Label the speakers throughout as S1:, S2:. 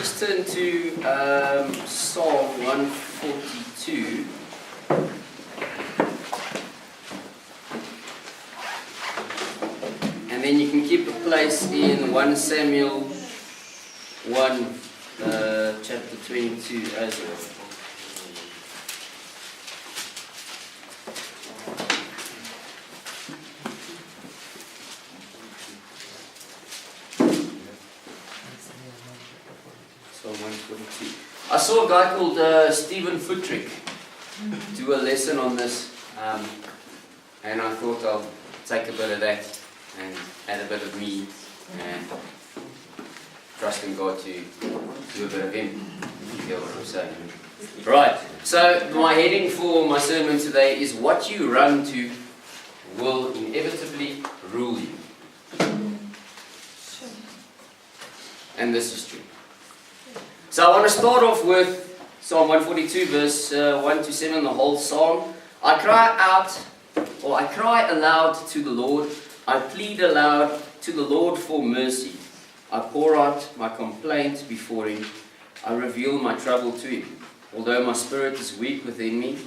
S1: just turn to Psalm 142. And then you can keep a place in 1 Samuel 1, chapter 22 as well. I saw a guy called Stephen Footrick do a lesson on this, and I thought I'll take a bit of that and add a bit of me and trust in God to do a bit of him, if you get what I'm saying. Right, so my heading for my sermon today is what you run to will inevitably rule you. And this is true. So I want to start off with Psalm 142, verse 1 to 7, the whole psalm. I cry aloud to the Lord. I plead aloud to the Lord for mercy. I pour out my complaint before him. I reveal my trouble to him. Although my spirit is weak within me,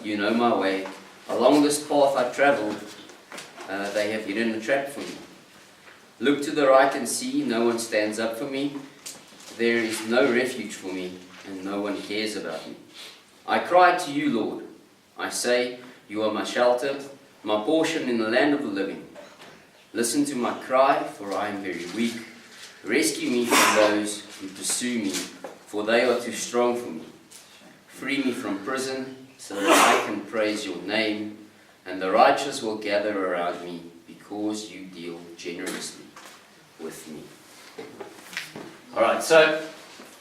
S1: you know my way. Along this path I travel, they have hidden a trap for me. Look to the right and see, no one stands up for me. There is no refuge for me, and no one cares about me. I cry to you, Lord. I say, you are my shelter, my portion in the land of the living. Listen to my cry, for I am very weak. Rescue me from those who pursue me, for they are too strong for me. Free me from prison, so that I can praise your name, and the righteous will gather around me, because you deal generously with me. Alright, so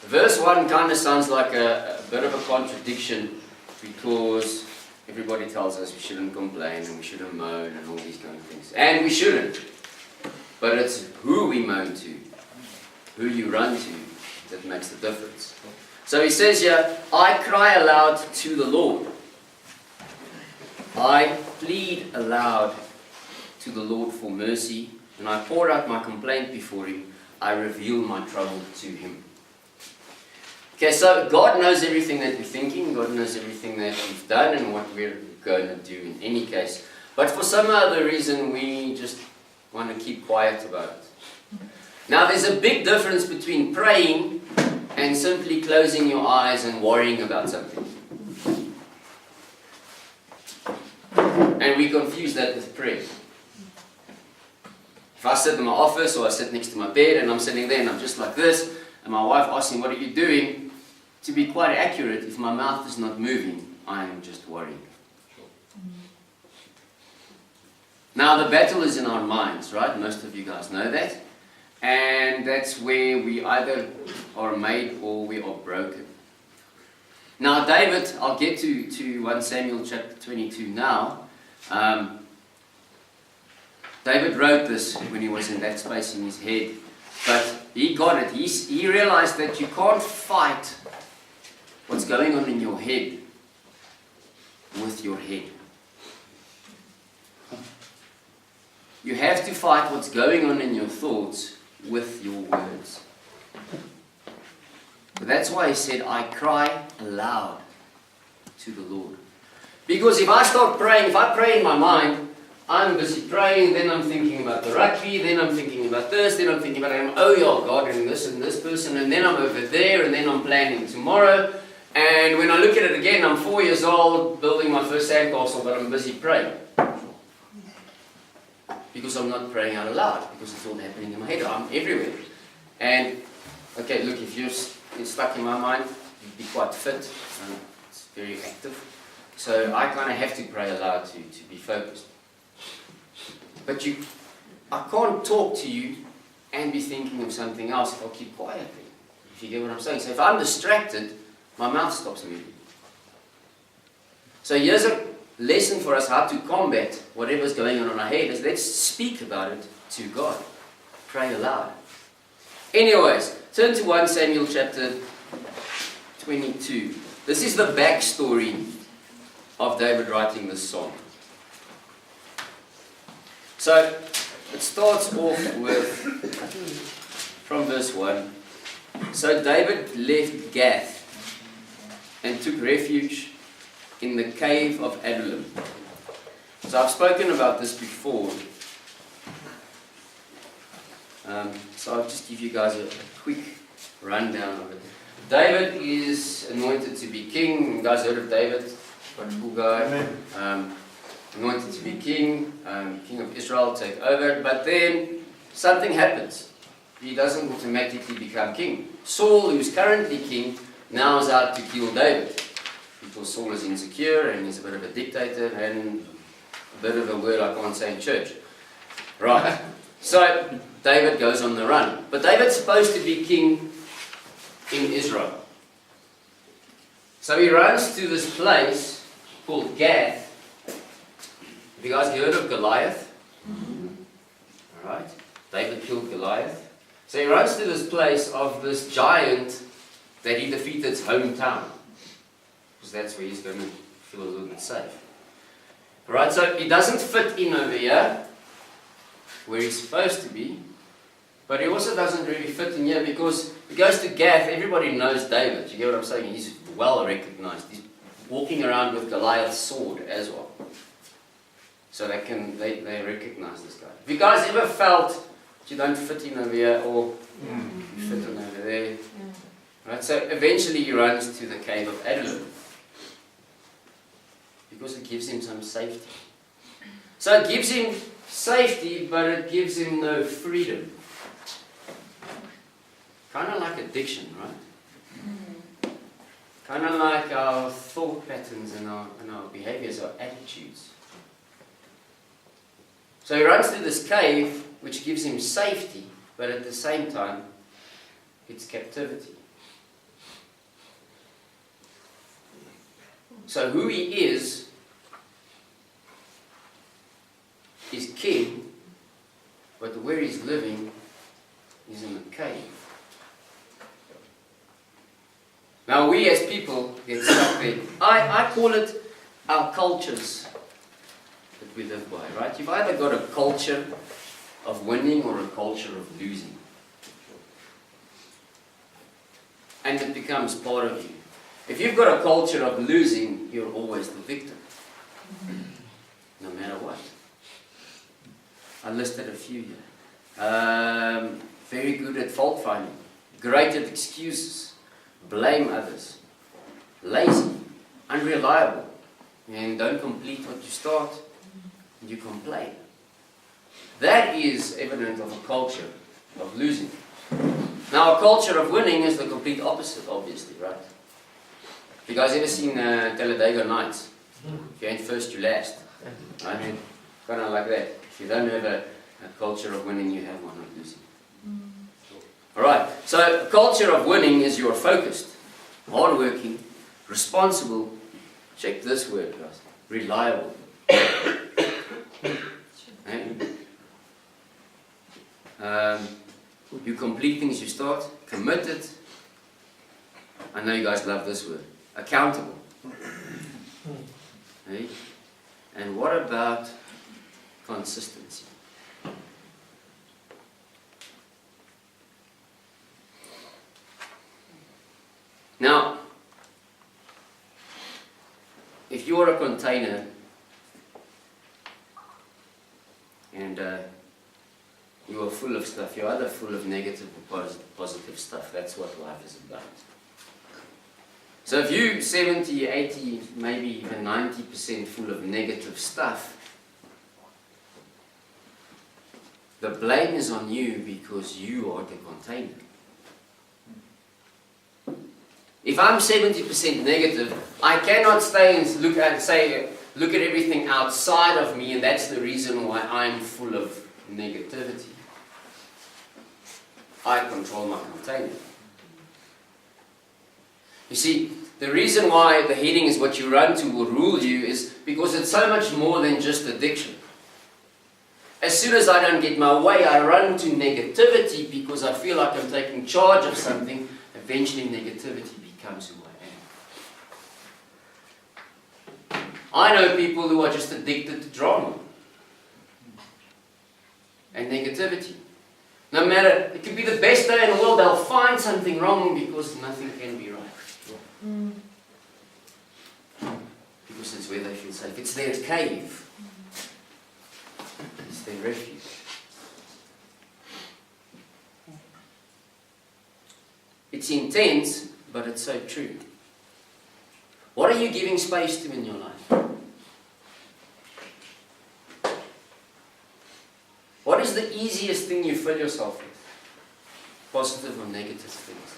S1: verse 1 kind of sounds like a bit of a contradiction, because everybody tells us we shouldn't complain and we shouldn't moan and all these kind of things. And we shouldn't. But it's who we moan to, who you run to, that makes the difference. So he says here, I cry aloud to the Lord. I plead aloud to the Lord for mercy, and I pour out my complaint before him. I reveal my trouble to him. Okay, so God knows everything that we're thinking, God knows everything that we've done and what we're going to do in any case. But for some other reason, we just want to keep quiet about it. Now, there's a big difference between praying and simply closing your eyes and worrying about something. And we confuse that with prayer. If I sit in my office or I sit next to my bed and I'm sitting there and I'm just like this, and my wife asks me, what are you doing? To be quite accurate, if my mouth is not moving, I am just worrying. Now the battle is in our minds, right? Most of you guys know that. And that's where we either are made or we are broken. Now David, I'll get to 1 Samuel chapter 22 now. David wrote this when he was in that space in his head, but he got it. He realized that you can't fight what's going on in your head with your head. You have to fight what's going on in your thoughts with your words. That's why he said, I cry aloud to the Lord. Because if I start praying, if I pray in my mind, I'm busy praying, then I'm thinking about the rugby, then I'm thinking about this, then I'm thinking about, oh yeah, God, and this person, and then I'm over there, and then I'm planning tomorrow. And when I look at it again, I'm 4 years old, building my first sandcastle, but I'm busy praying. Because I'm not praying out loud, because it's all happening in my head. I'm everywhere. And, okay, look, if you're stuck in my mind, you'd be quite fit. It's very active. So I kind of have to pray aloud to be focused. But I can't talk to you and be thinking of something else if I keep quiet. If you get what I'm saying. So if I'm distracted, my mouth stops moving. So here's a lesson for us how to combat whatever's going on in our head. Is let's speak about it to God. Pray aloud. Anyways, turn to 1 Samuel chapter 22. This is the backstory of David writing this song. So it starts off with, from verse 1, So David left Gath and took refuge in the cave of Adullam. So I've spoken about this before. So I'll just give you guys a quick rundown of it. David is anointed to be king. You guys heard of David? Quite a cool guy. Anointed to be king, king of Israel, take over. But then something happens. He doesn't automatically become king. Saul, who's currently king, now is out to kill David. Because Saul is insecure and he's a bit of a dictator and a bit of a word I can't say in church. Right. So David goes on the run. But David's supposed to be king in Israel. So he runs to this place called Gath. Have you guys heard of Goliath? Alright. David killed Goliath. So he runs to this place of this giant that he defeated's hometown. Because that's where he's going to feel a little bit safe. Alright, so he doesn't fit in over here, where he's supposed to be. But he also doesn't really fit in here because he goes to Gath, everybody knows David. You get what I'm saying? He's well recognized. He's walking around with Goliath's sword as well. So they recognize this guy. Have you guys ever felt that you don't fit in over here or you fit in over there? Right, so eventually he runs to the cave of Adullam because it gives him some safety. So it gives him safety, but it gives him no freedom. Kind of like addiction, right? Kind of like our thought patterns and our behaviors, our attitudes. So he runs to this cave, which gives him safety, but at the same time, it's captivity. So who he is king, but where he's living is in a cave. Now we as people get stuck there. I call it our cultures that we live by, right? You've either got a culture of winning or a culture of losing. And it becomes part of you. If you've got a culture of losing, you're always the victim. No matter what. I listed a few here. Very good at fault finding. Great at excuses. Blame others. Lazy. Unreliable. And don't complete what you start. You complain. That is evident of a culture of losing. Now a culture of winning is the complete opposite, obviously, right? You guys ever seen Talladega Nights? If you ain't first, you last. I mean, kind of like that. If you don't have a culture of winning, you have one of losing. Alright, so a culture of winning is you're focused, hardworking, responsible. Check this word, guys. Reliable. You complete things you start. Committed. I know you guys love this word. Accountable. Okay? And what about consistency? Now, if you're a container and you are full of stuff, you're either full of negative or positive stuff. That's what life is about. So if you 70, 80, maybe even 90% full of negative stuff, the blame is on you because you are the container. If I'm 70% negative, I cannot stay and look at everything outside of me, and that's the reason why I'm full of negativity. I control my container. You see, the reason why the heading is what you run to will rule you is because it's so much more than just addiction. As soon as I don't get my way, I run to negativity because I feel like I'm taking charge of something. Eventually negativity becomes who I am. I know people who are just addicted to drama and negativity. No matter, it could be the best day in the world, they'll find something wrong because nothing can be right. Because it's where they feel safe. It's their cave. It's their refuge. It's intense, but it's so true. What are you giving space to in your life? What is the easiest thing you fill yourself with? Positive or negative things?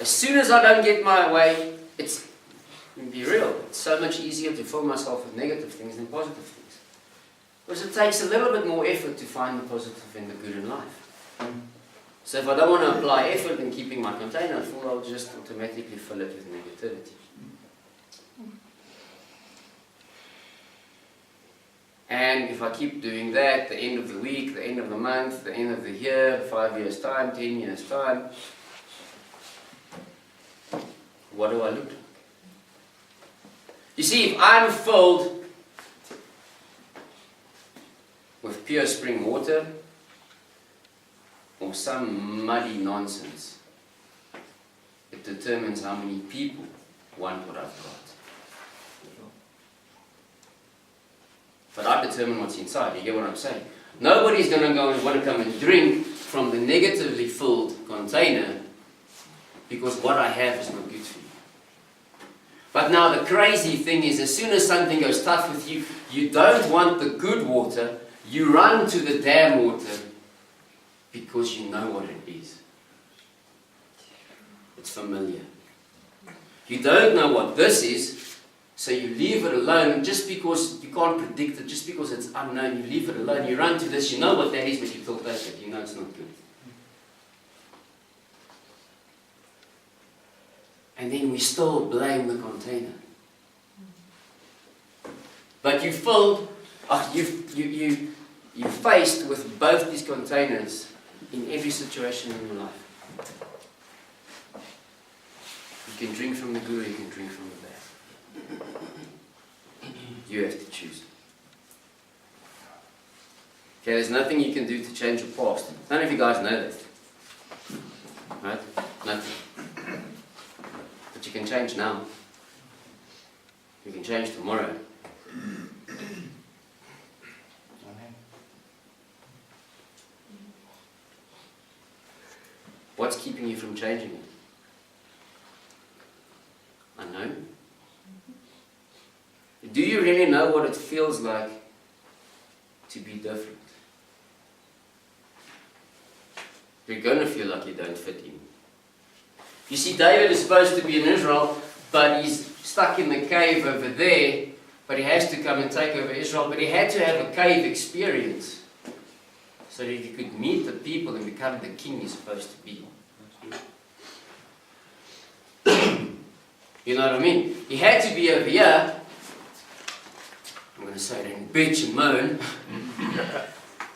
S1: As soon as I don't get my way, it's, to be real, it's so much easier to fill myself with negative things than positive things. Because it takes a little bit more effort to find the positive and the good in life. So if I don't want to apply effort in keeping my container full, I'll just automatically fill it with negativity. And if I keep doing that, the end of the week, the end of the month, the end of the year, 5 years' time, 10 years' time, what do I look like? You see, if I'm filled with pure spring water, or some muddy nonsense, it determines how many people want what I've got. But I determine what's inside, you get what I'm saying? Nobody's going to go and want to come and drink from the negatively filled container because what I have is not good for you. But now the crazy thing is, as soon as something goes tough with you, you don't want the good water, you run to the damn water because you know what it is. It's familiar. You don't know what this is, so you leave it alone just because you can't predict it, just because it's unknown. You leave it alone, you run to this, you know what that is, but you feel that you know it's not good. And then we still blame the container. But you're faced with both these containers in every situation in your life. You can drink from the good or you can drink from the bad. You have to choose. Okay, there's nothing you can do to change your past. None of you guys know that. Right? Nothing. But you can change now. You can change tomorrow. What's keeping you from changing it? Unknown? Do you really know what it feels like to be different? You're going to feel like you don't fit in. You see, David is supposed to be in Israel, but he's stuck in the cave over there, but he has to come and take over Israel, but he had to have a cave experience so that he could meet the people and become the king he's supposed to be. You know what I mean? He had to be over here, I'm going to say it in bitch and moan,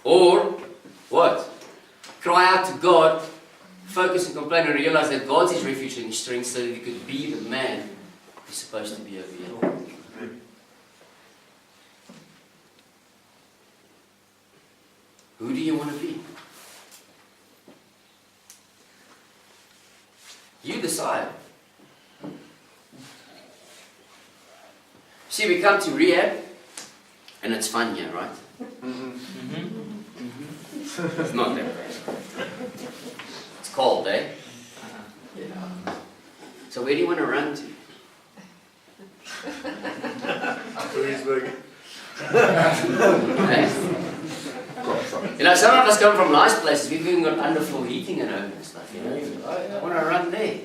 S1: or what? Cry out to God, focus and complain and realize that God's his refuge and his strength so that he could be the man he's supposed to be over here. Who do you want to be? You decide. See, we come to rehab, and it's fun here, right? It's not that bad. It's cold, eh? So where do you want to run to? You know, some of us come from nice places. We've even got underfloor heating at home and stuff, you know. I want to run there.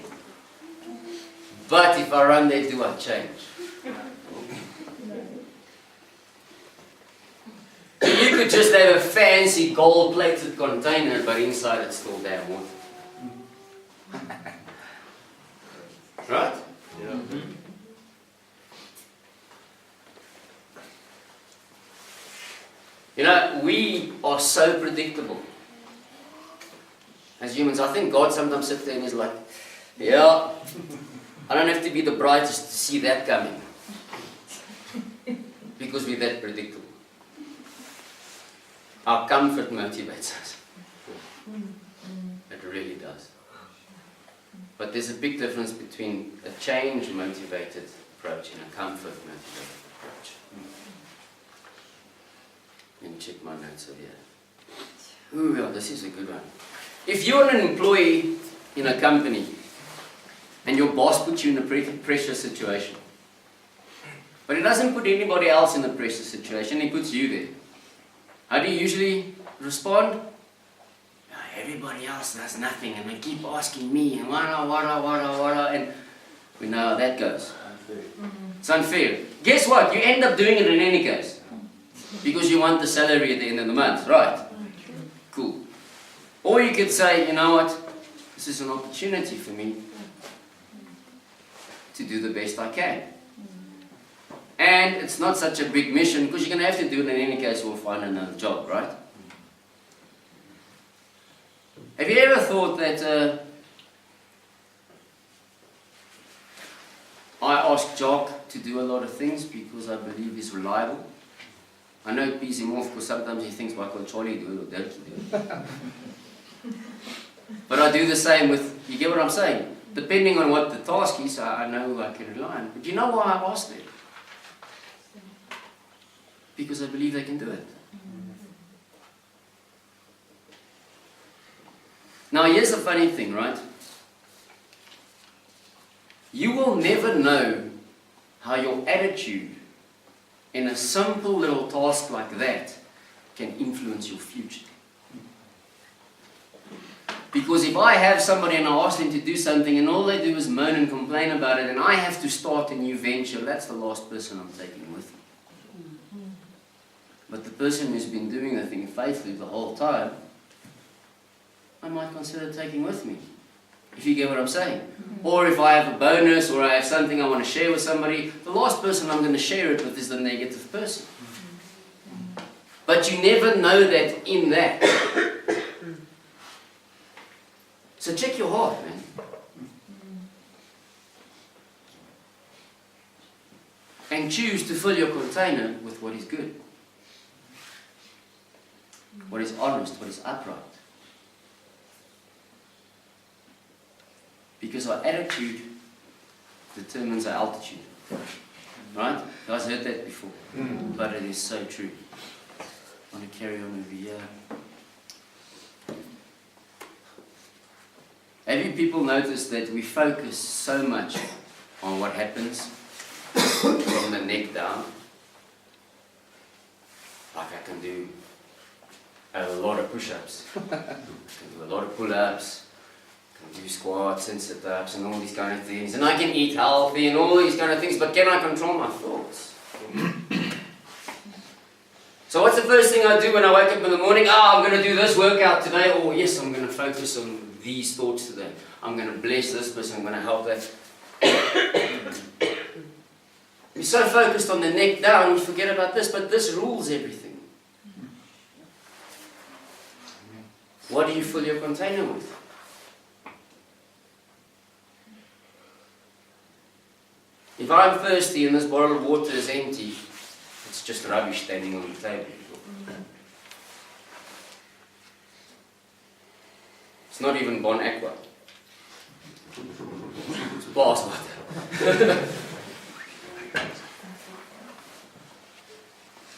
S1: But if I run there, do I change? You could just have a fancy gold-plated container, but inside it's still damn water. Right? Yeah. You know, we are so predictable. As humans, I think God sometimes sits there and is like, yeah, I don't have to be the brightest to see that coming. Because we're that predictable. Our comfort motivates us. It really does. But there's a big difference between a change-motivated approach and a comfort-motivated approach. Let me check my notes over here. Ooh, yeah, this is a good one. If you're an employee in a company and your boss puts you in a pressure situation, but he doesn't put anybody else in a pressure situation, he puts you there. How do you usually respond? Everybody else does nothing and they keep asking me and and we know how that goes. It's unfair. Guess what? You end up doing it in any case. Because you want the salary at the end of the month, right? Cool. Or you could say, you know what? This is an opportunity for me to do the best I can. And it's not such a big mission because you're going to have to do it in any case or find another job, right? Have you ever thought that I ask Jock to do a lot of things because I believe he's reliable? I know it pisses him off because sometimes he thinks, why can't Charlie do it or Dirkie do it? But I do the same with, you get what I'm saying? Depending on what the task is, I know I can rely on. But you know why I ask them? Because I believe they can do it. Now here's the funny thing, right? You will never know how your attitude in a simple little task like that can influence your future. Because if I have somebody and I ask them to do something and all they do is moan and complain about it and I have to start a new venture, that's the last person I'm taking with me. But the person who's been doing the thing faithfully the whole time, I might consider taking with me, if you get what I'm saying. Or if I have a bonus or I have something I want to share with somebody, the last person I'm going to share it with is the negative person. But you never know that in that. So check your heart, man. And choose to fill your container with what is good. What is honest, what is upright. Because our attitude determines our altitude. Right? You guys heard that before. But it is so true. I want to carry on over here. Have you people noticed that we focus so much on what happens from the neck down? Like I can do a lot of push-ups. I can do a lot of pull-ups. Do squats and sit-ups and all these kind of things, and I can eat healthy and all these kind of things, but can I control my thoughts? So what's the first thing I do when I wake up in the morning? I'm going to do this workout today, or yes, I'm going to focus on these thoughts today. I'm going to bless this person, I'm going to help that. You're so focused on the neck down, you forget about this, but this rules everything. What do you fill your container with? If I'm thirsty and this bottle of water is empty, it's just rubbish standing on the table. It's not even Bon Aqua. It's Bars water.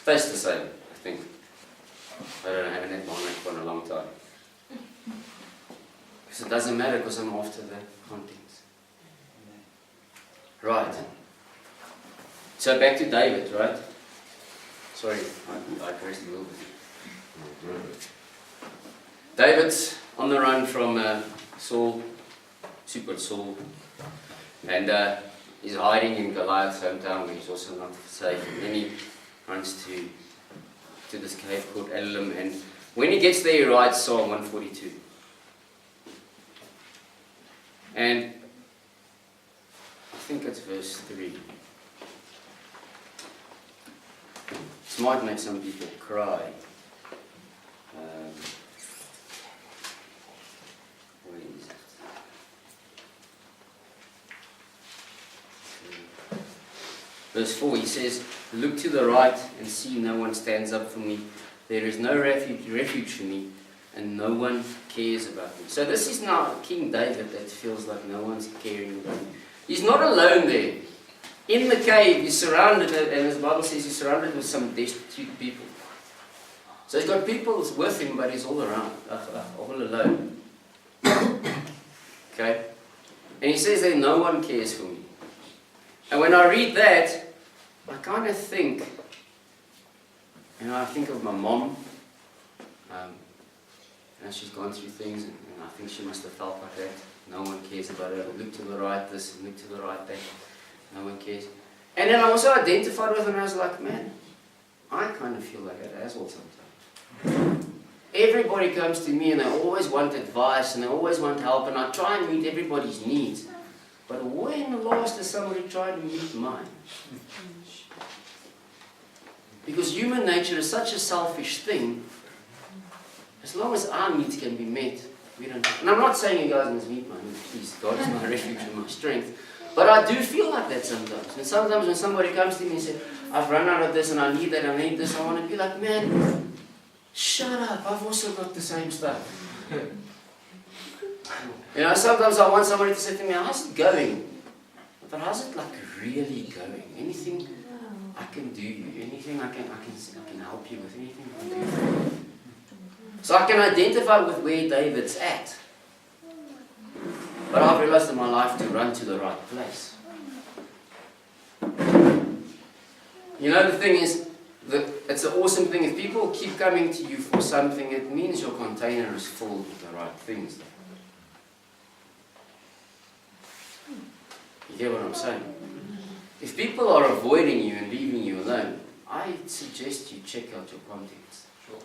S1: Tastes the same, I think. I haven't had Bon Aqua in a long time. Because it doesn't matter because I'm after the contents. Right. So back to David, right? Sorry, I digressed a little bit. David's on the run from Saul, Super Saul, and he's hiding in Goliath's hometown, which is also not safe. And then he runs to this cave called Adullam, and when he gets there, he writes Psalm 142. And I think it's verse 3. This might make some people cry. Where is it? Verse 4, he says, "Look to the right and see no one stands up for me. There is no refuge for me, and no one cares about me. So this is now King David that feels like no one's caring about him. He's not alone there. In the cave, he's surrounded, and as the Bible says, he's surrounded with some destitute people. So he's got people with him, but he's all around, all alone. Okay? And he says that no one cares for me. And when I read that, I kind of think, I think of my mom. She's gone through things, and I think she must have felt like that. No one cares about her. Look to the right this, look to the right that. No one cares. And then I also identified with her, and I was like, man, I kind of feel like that as well sometimes. Everybody comes to me and they always want advice and they always want help, and I try and meet everybody's needs. But when last has somebody tried to meet mine? Because human nature is such a selfish thing. As long as our needs can be met, we don't. And I'm not saying you guys must meet my needs. Please, God is my refuge and my strength. But I do feel like that sometimes. And sometimes when somebody comes to me and says, I've run out of this and I need that, I need this, I want to be like, man, shut up, I've also got the same stuff. Sometimes I want somebody to say to me, how's it going? But how's it like really going? Anything I can do you? Anything I can help you with? Anything I can do for you? So I can identify with where David's at. But I've realized in my life to run to the right place. The thing is, it's an awesome thing. If people keep coming to you for something, it means your container is full with the right things. You get what I'm saying? If people are avoiding you and leaving you alone, I suggest you check out your contacts. Sure.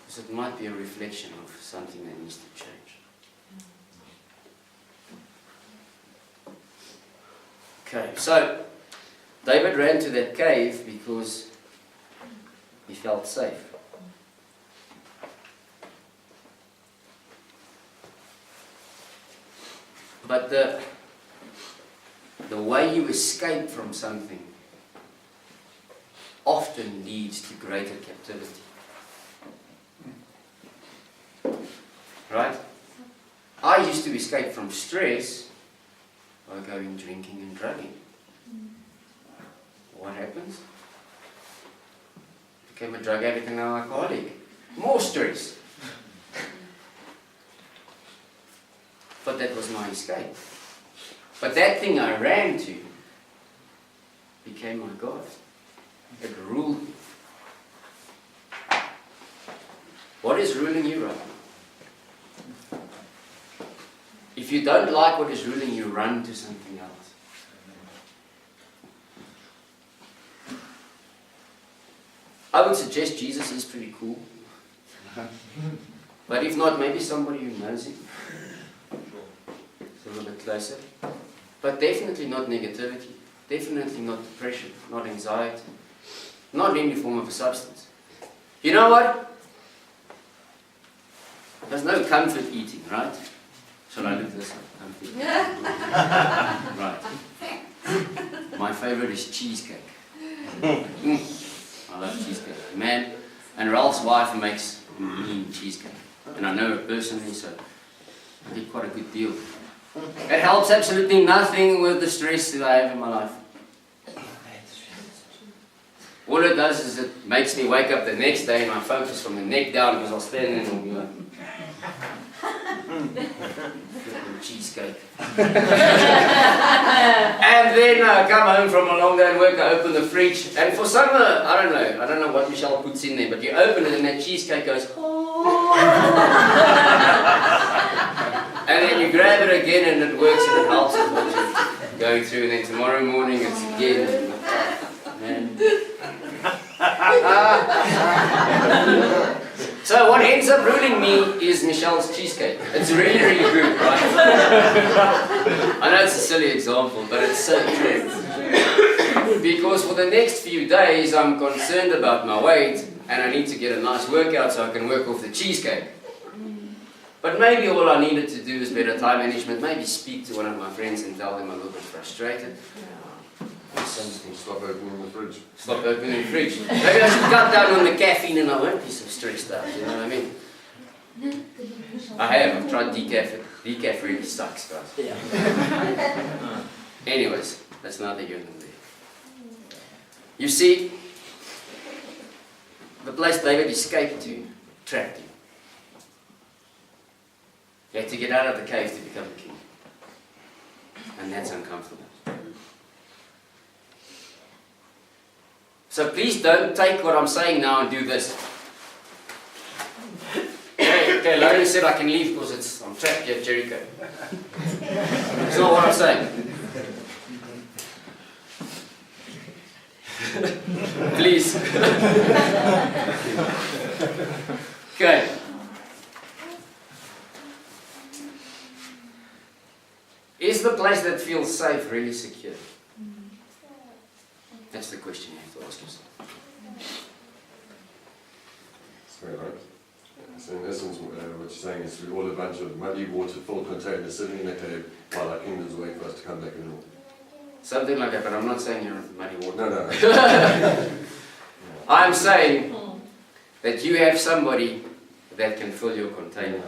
S1: Because it might be a reflection of something that needs to change. Okay, so David ran to that cave because he felt safe. But the way you escape from something often leads to greater captivity. Right? I used to escape from stress by going drinking and drugging. What happens? Became a drug addict and now an alcoholic. More stress. But that was my escape. But that thing I ran to became my God. It ruled me. What is ruling you right now? If you don't like what is ruling you, run to something else. I would suggest Jesus is pretty cool. But if not, maybe somebody who knows him. It's a little bit closer. But definitely not negativity. Definitely not depression. Not anxiety. Not any form of a substance. You know what? There's no comfort eating, right? Shall I look this up? Comfort eating. Right. My favorite is cheesecake. I love cheesecake. Man, and Ralph's wife makes mean cheesecake. And I know her personally, so I did quite a good deal. It helps absolutely nothing with the stress that I have in my life. All it does is it makes me wake up the next day and I focus from the neck down, because I'll stand there and I'll be like, cheesecake. And then I come home from a long day and work, I open the fridge, and for some, I don't know what Michelle puts in there, but you open it and that cheesecake goes, oh. And then you grab it again and it works and it helps with what you're going through, and then tomorrow morning it's again, man. So what ends up ruling me is Michelle's cheesecake. It's really, really good, right? I know it's a silly example, but it's so true. Because for the next few days I'm concerned about my weight and I need to get a nice workout so I can work off the cheesecake. But maybe all I needed to do is better time management, maybe speak to one of my friends and tell them I'm a little bit frustrated. Something.
S2: Stop opening the fridge.
S1: Stop opening the fridge. Maybe I should cut down on the caffeine and I won't be so stressed out, you know what I mean? I've tried decaf. Decaf really sucks, guys.
S3: Yeah.
S1: Anyways, that's neither here nor there. You see, the place David escaped to trapped him. He had to get out of the cave to become a king. And that's uncomfortable. So please don't take what I'm saying now and do this. Okay, Lourens said I can leave because I'm trapped here at Jericho. That's not what I'm saying. Please. Okay. Is the place that feels safe really secure? That's the question you have to ask yourself.
S2: Sorry, right? So in essence, what you're saying is we're all a bunch of muddy, water-filled containers sitting in a cave while our kingdom's waiting for us to come back and rule.
S1: Something like that, but I'm not saying you're in muddy water.
S2: No.
S1: I'm saying that you have somebody that can fill your container.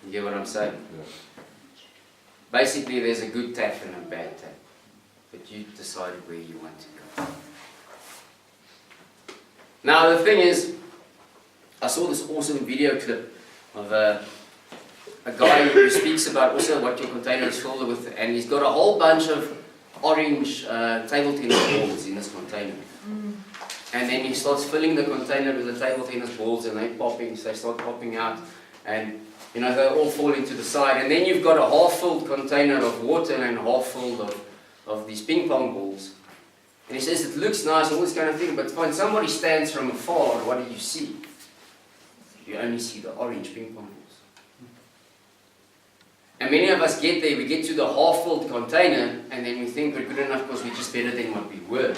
S1: You get what I'm saying?
S2: Yeah.
S1: Basically, there's a good tap and a bad tap. But you decided where you want to go. Now, the thing is, I saw this awesome video clip of a guy who speaks about also what your container is filled with, and he's got a whole bunch of orange table tennis balls in this container. And then he starts filling the container with the table tennis balls, and they start popping out, and you know, they all fall into the side. And then you've got a half-filled container of water and half-filled of these ping pong balls. And he says it looks nice, all this kind of thing, but when somebody stands from afar, what do you see? You only see the orange ping pong balls. And many of us get there, we get to the half-filled container, and then we think we're good enough because we're just better than what we were.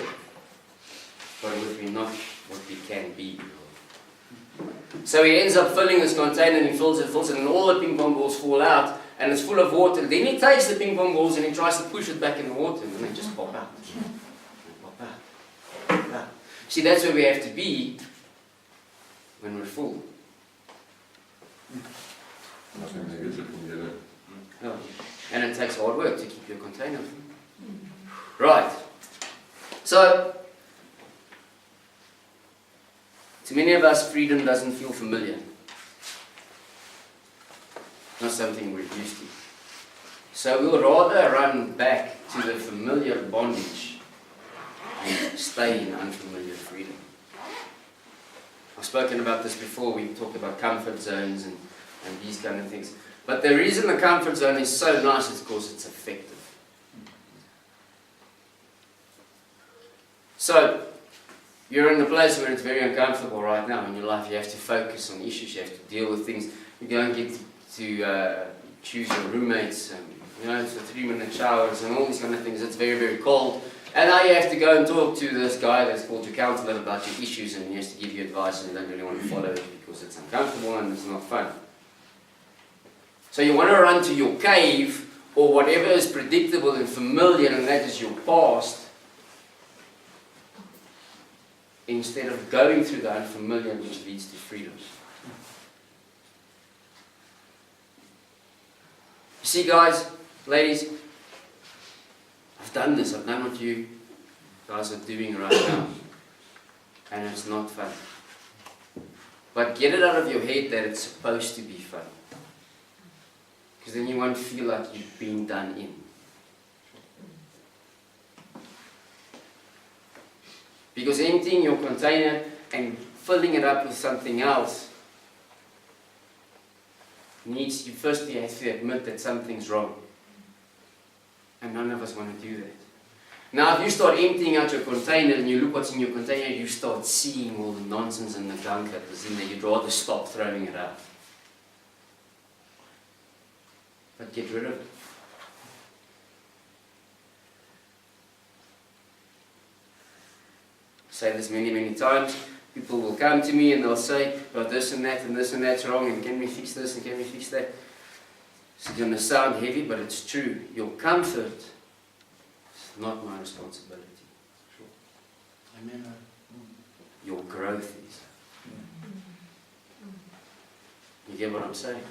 S1: But we're not what we can be. So he ends up filling this container, and he fills it, and all the ping pong balls fall out, and it's full of water. Then he takes the ping pong balls and he tries to push it back in the water, and they just pop out. Pop out. Pop out. See, that's where we have to be when we're full.
S2: Nothing negative can get it.
S1: Oh. And it takes hard work to keep your container full. Right. So, to many of us, freedom doesn't feel familiar. Not something we're used to. So we'll rather run back to the familiar bondage and stay in unfamiliar freedom. I've spoken about this before. We talked about comfort zones and these kind of things. But the reason the comfort zone is so nice is because it's effective. So, you're in a place where it's very uncomfortable right now in your life. You have to focus on issues. You have to deal with things. You go and get to choose your roommates. And, you know, it's the 3-minute showers and all these kind of things. It's very, very cold. And now you have to go and talk to this guy that's called your counselor about your issues, and he has to give you advice, and you don't really want to follow it because it's uncomfortable and it's not fun. So you want to run to your cave or whatever is predictable and familiar, and that is your past, instead of going through the unfamiliar, which leads to freedom. You see, guys, ladies, I've done this. I've done what you guys are doing right now, and it's not fun. But get it out of your head that it's supposed to be fun, because then you won't feel like you've been done in. Because emptying your container and filling it up with something else needs you have to admit that something's wrong. And none of us want to do that. Now, if you start emptying out your container and you look what's in your container, you start seeing all the nonsense and the gunk that was in there. You'd rather stop throwing it out. But get rid of it. I say this many, many times. People will come to me and they'll say, oh, this and that's wrong, and can we fix this and can we fix that? It's going to sound heavy, but it's true. Your comfort is not my responsibility.
S3: Amen.
S1: Your growth is. You get what I'm saying?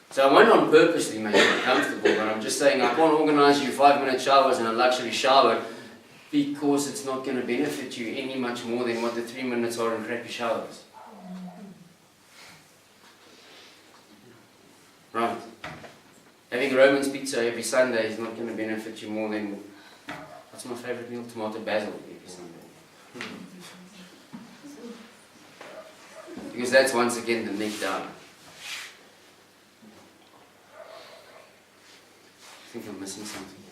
S1: So I won't on purposely make you uncomfortable, but I'm just saying I can't organise you 5-minute showers and a luxury shower because it's not going to benefit you any much more than what the 3 minutes are in crappy showers. Right. Having Roman's pizza every Sunday is not going to benefit you more than, what's my favourite meal? Tomato basil every Sunday. Because that's once again the neck down. I think I'm missing something.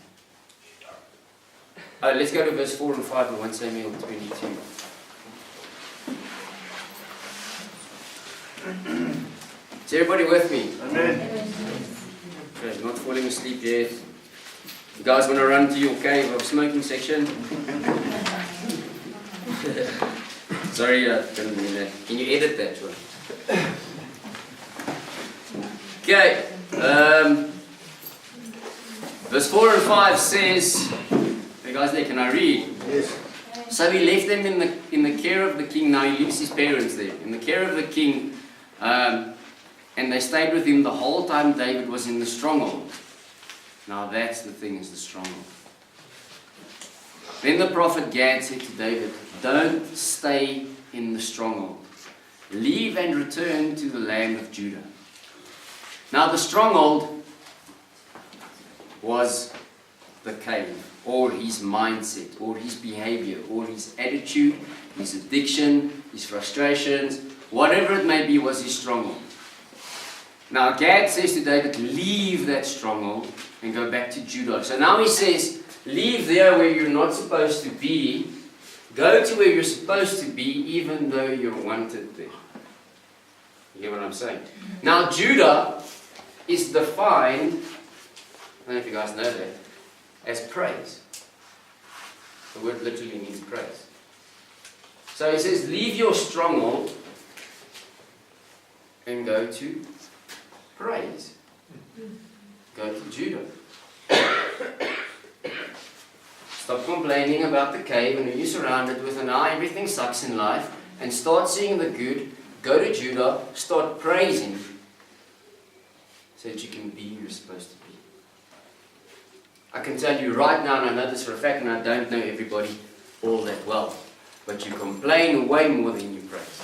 S1: Let's go to verse 4 and 5 in 1 Samuel 22. Is everybody with me?
S3: Amen.
S1: Okay, not falling asleep yet. You guys want to run to your cave of smoking section? Sorry, I didn't mean that. Can you edit that one? Okay. Verse 4 and 5 says, hey guys there, can I read?
S3: Yes.
S1: So he left them in the care of the king. Now he leaves his parents there. In the care of the king. And they stayed with him the whole time David was in the stronghold. Now that's the thing, is the stronghold. Then the prophet Gad said to David, don't stay in the stronghold. Leave and return to the land of Judah. Now the stronghold was the cave, or his mindset, or his behavior, or his attitude, his addiction, his frustrations, whatever it may be was his stronghold. Now Gad says to David, leave that stronghold and go back to Judah. So now he says, leave there where you're not supposed to be, go to where you're supposed to be, even though you're wanted there. You get what I'm saying? Now Judah is defined, I don't know if you guys know that, as praise. The word literally means praise. So he says, leave your stronghold and go to praise. Go to Judah. Stop complaining about the cave and who you're surrounded with and now everything sucks in life, and start seeing the good. Go to Judah, start praising so that you can be who you're supposed to be. I can tell you right now, and I know this for a fact, and I don't know everybody all that well, but you complain way more than you praise.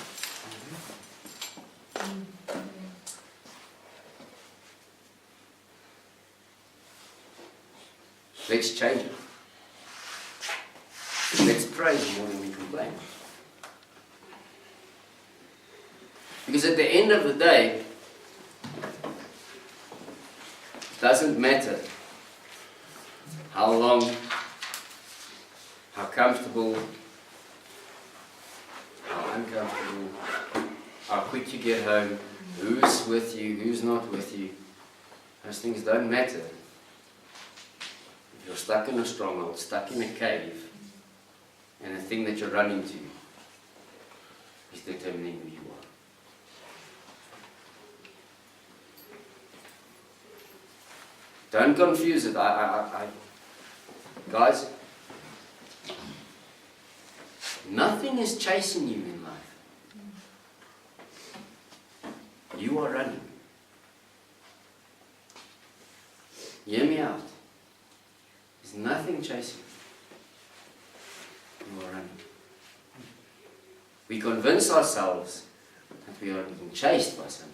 S1: Let's change it. Let's praise more than we complain. Because at the end of the day, it doesn't matter how long, how comfortable, how uncomfortable, how quick you get home, who's with you, who's not with you. Those things don't matter. If you're stuck in a stronghold, stuck in a cave, and the thing that you're running to is determining who you are. Don't confuse it. Guys, nothing is chasing you in life. You are running. Hear me out. There's nothing chasing you. You are running. We convince ourselves that we are being chased by something.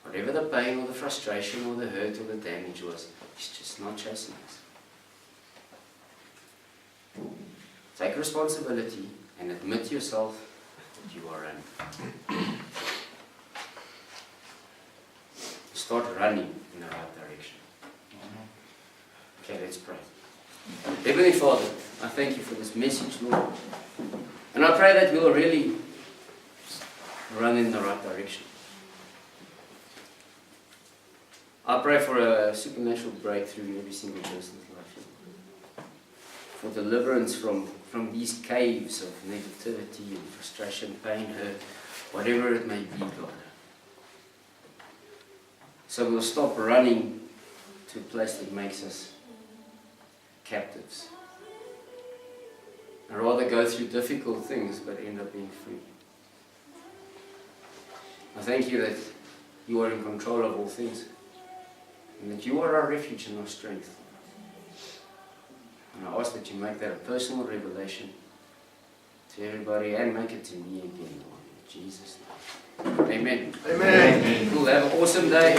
S1: Whatever the pain or the frustration or the hurt or the damage was, it's just not chasing us. Take responsibility and admit to yourself that you are running. Start running in the right direction. Okay, let's pray. Heavenly Father, I thank you for this message, Lord. And I pray that we'll really run in the right direction. I pray for a supernatural breakthrough in every single person's life. For deliverance from these caves of negativity and frustration, pain, hurt, whatever it may be, God. So we'll stop running to to a place that makes us captives. I'd rather go through difficult things but end up being free. I thank you that you are in control of all things, and that you are our refuge and our strength. And I ask that you make that a personal revelation to everybody, and make it to me again, Lord, in Jesus' name. Amen.
S3: Amen.
S1: Cool, have an awesome day.